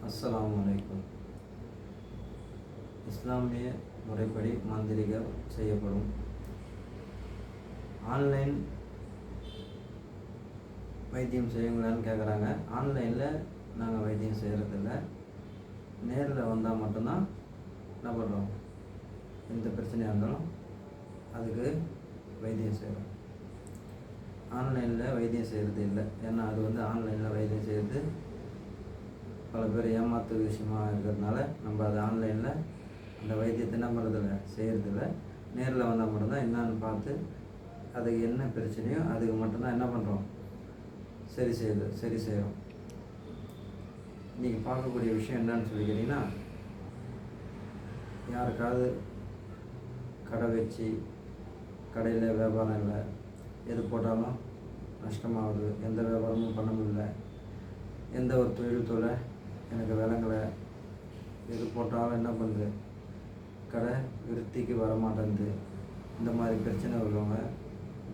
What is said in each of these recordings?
அஸ்ஸலாமு அலைக்கும். இஸ்லாமிய முறைப்படி மந்திரிகள் செய்யப்படும் ஆன்லைன் வைத்தியம் செய்யுங்களான்னு கேட்குறாங்க. ஆன்லைனில் நாங்கள் வைத்தியம் செய்கிறதில்ல. நேரில் வந்தால் மட்டும்தான் என்ன பண்ணுறோம், எந்த பிரச்சனையாக இருந்தாலும் அதுக்கு வைத்தியம் செய்கிறோம். ஆன்லைனில் வைத்தியம் செய்கிறது இல்லை. ஏன்னா அது ஆன்லைனில் வைத்தியம் செய்கிறது பல பேர் ஏமாத்து விஷயமா இருக்கிறதுனால நம்ம அது ஆன்லைனில் அந்த வைத்தியத்தை என்ன பண்ணுறதில்ல, செய்கிறதில்ல. நேரில் வந்தால் மட்டும்தான் என்னான்னு பார்த்து அதுக்கு என்ன பிரச்சனையோ அதுக்கு மட்டும்தான் என்ன பண்ணுறோம், சரி செய்கிறோம். இன்றைக்கி பார்க்கக்கூடிய விஷயம் என்னன்னு சொல்லி கேட்டிங்கன்னா, யாருக்காவது கடை வச்சு கடையில் வியாபாரம் இல்லை, எது போட்டாலும் நஷ்டமாகுது, எந்த வியாபாரமும் பண்ண முடியல, எந்த ஒரு தொழில் எனக்கு விளங்கலை, எது போட்டாலும் என்ன பண்ணுது, கடை விருத்திக்கு வரமாட்டேங்குது, இந்த மாதிரி பிரச்சனை உள்ளவங்க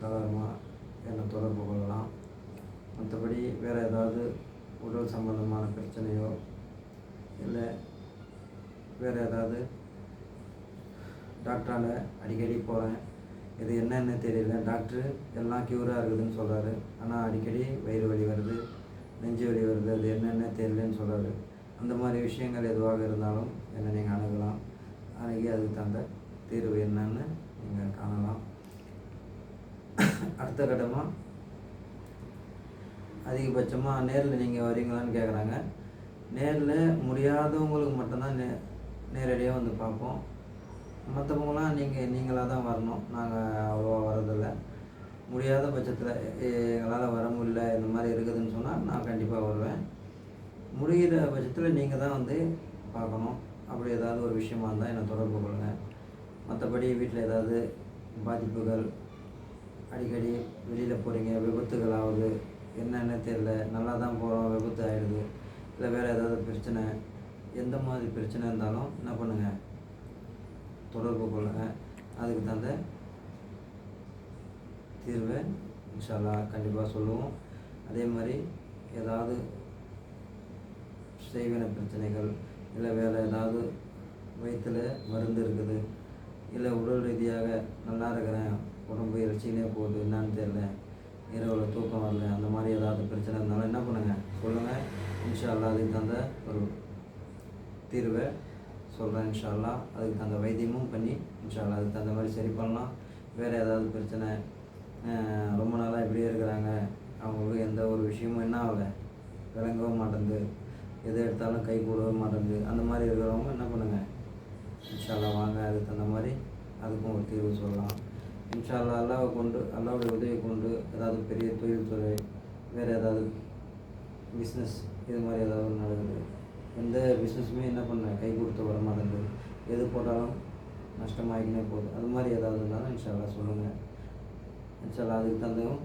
தாராளமாக என்னை தொடர்பு கொள்ளலாம். மற்றபடி வேறு ஏதாவது உடல் சம்பந்தமான பிரச்சனையோ இல்லை வேறு ஏதாவது டாக்டரால் அடிக்கடி போகிறேன், இது என்னென்னு தெரியல, டாக்டரு எல்லாம் க்யூராக இருக்குதுன்னு சொல்கிறாரு, ஆனால் அடிக்கடி வயிறு வலி வருது, நெஞ்சு வலி வருது, அது என்னென்ன தெரியலன்னு சொல்கிறாரு. அந்த மாதிரி விஷயங்கள் எதுவாக இருந்தாலும் என்னை நீங்கள் அணுகலாம். அணுகி அதுக்கு தகுந்த தீர்வு என்னன்னு நீங்கள் காணலாம். அடுத்த கட்டமாக அதிகபட்சமாக நேரில் நீங்கள் வரீங்களான்னு கேட்குறாங்க. நேரில் முடியாதவங்களுக்கு மட்டும்தான் நேரடியாக வந்து பார்ப்போம். மற்றவங்களாம் நீங்களாக தான் வரணும். நாங்கள் அவ்வளோவா வரதில்லை. முடியாத பட்சத்தில் எங்களால் வர முடியல, இந்த மாதிரி இருக்குதுன்னு சொன்னால் நான் கண்டிப்பாக வருவேன். முடிகிற பட்சத்தில் நீங்கள் தான் வந்து பார்க்கணும். அப்படி ஏதாவது ஒரு விஷயமா இருந்தால் என்னை தொடர்பு கொள்ளுங்கள். மற்றபடி வீட்டில் ஏதாவது பாதிப்புகள், அடிக்கடி வெளியில் போகிறீங்க, விபத்துகள் ஆகுது, என்னென்ன தெரியல, நல்லா தான் போகிறோம், விபத்து ஆகிடுது, இல்லை வேறு ஏதாவது பிரச்சனை, எந்த மாதிரி பிரச்சனை இருந்தாலும் என்ன பண்ணுங்கள், தொடர்பு கொள்ளுங்கள். அதுக்கு தகுந்த தீர்வை இன்ஷா அல்லாஹ் கண்டிப்பாக சொல்லுவோம். அதே மாதிரி ஏதாவது செய்வின பிரச்சனைகள், இல்லை வேறு ஏதாவது வயிற்றில் மருந்து இருக்குது, இல்லை உடல் ரீதியாக நல்லா இருக்கிறேன், உடம்பு இறைச்சினே போகுது, என்னான்னு தெரியல, இரவில் தூக்கம் வரல, அந்த மாதிரி ஏதாவது பிரச்சனை இருந்தாலும் என்ன பண்ணுங்கள், சொல்லுங்கள். இன்ஷா அல்லாஹ் அதுக்கு தகுந்த ஒரு தீர்வை சொல்கிறேன். இன்ஷா அல்லாஹ் அதுக்கு தகுந்த வைத்தியமும் பண்ணி இன்ஷா அல்லாஹ் அதுக்கு தகுந்த மாதிரி சரி பண்ணலாம். வேறு ஏதாவது பிரச்சனை, ரொம்ப நாளாக இப்படியே இருக்கிறாங்க, அவங்களுக்கு எந்த ஒரு விஷயமும் என்ன ஆகலை, விளங்கவும் மாட்டேங்குது, எது எடுத்தாலும் கை கூடவே மாட்டேங்குது, அந்த மாதிரி இருக்கிறவங்க என்ன பண்ணுங்கள், இன்ஷா அல்லாஹ் வாங்க, அதுக்கு தகுந்த மாதிரி அதுக்கும் ஒரு தீர்வு சொல்லலாம். இன்ஷா அல்லாஹ் அல்லாஹ்வுடைய உதவி கொண்டு ஏதாவது பெரிய தொழில்துறை, வேறு ஏதாவது பிஸ்னஸ், இது மாதிரி ஏதாவது நடக்குது, எந்த பிஸ்னஸுமே என்ன பண்ண கை கொடுத்து வர மாட்டேங்குது, எது போட்டாலும் நஷ்டமாகிக்கினே போகுது, அது மாதிரி ஏதாவது இருந்தாலும் இன்ஷா அல்லாஹ் சொல்லுங்கள். இன்ஷா அல்லாஹ் அதுக்கு தந்தவும்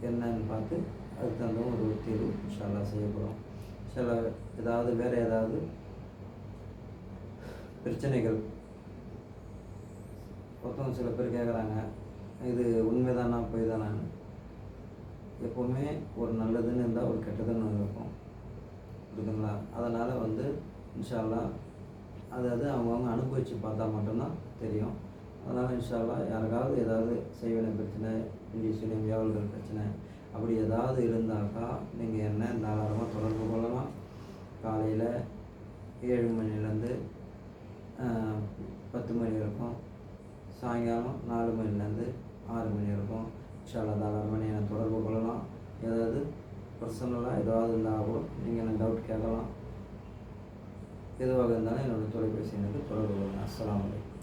என்னன்னு பார்த்து அதுக்கு தந்தவும் ஒரு தீர்வு இன்ஷா அல்லாஹ் செய்யப்படும். இன்ஷா அல்லாஹ் ஏதாவது வேறு ஏதாவது பிரச்சனைகள், ஒருத்தவங்க சில பேர் கேட்குறாங்க, இது உண்மைதானா பொய் தானான்னு. எப்போவுமே ஒரு நல்லதுன்னு இருந்தால் ஒரு கெட்டதுன்னு இருக்கும், இருக்குங்களா? அதனால் இன்ஷா அல்லாஹ் அதாவது அவங்கவுங்க அனுபவித்து பார்த்தா மட்டும்தான் தெரியும். அதனால் இன்ஷா அல்லாஹ் யாருக்காவது ஏதாவது செய்வின பிரச்சனை, இண்டிவிஜுவல் வியாபாரிகள் பிரச்சனை அப்படி ஏதாவது இருந்தாக்கா நீங்கள் என்ன தாராளமாக தொடர்பு கொள்ளலாம். காலையில் 7 மணிலேருந்து 10 மணி வரைக்கும், சாயங்காலம் 4 மணிலேருந்து 6 மணி வரைக்கும் இன்ஷா அல்லாஹ் தாராளமாக என்னை தொடர்பு கொள்ளலாம். ஏதாவது பர்சனலாக ஏதாவது இருந்தால் கூட நீங்கள் என்ன டவுட் கேட்கலாம். எதுவாக இருந்தாலும் என்னோடய தொலைபேசி எனக்கு தொடர்பு கொள்ளலாம். அஸ்ஸலாமு அலைக்கும்.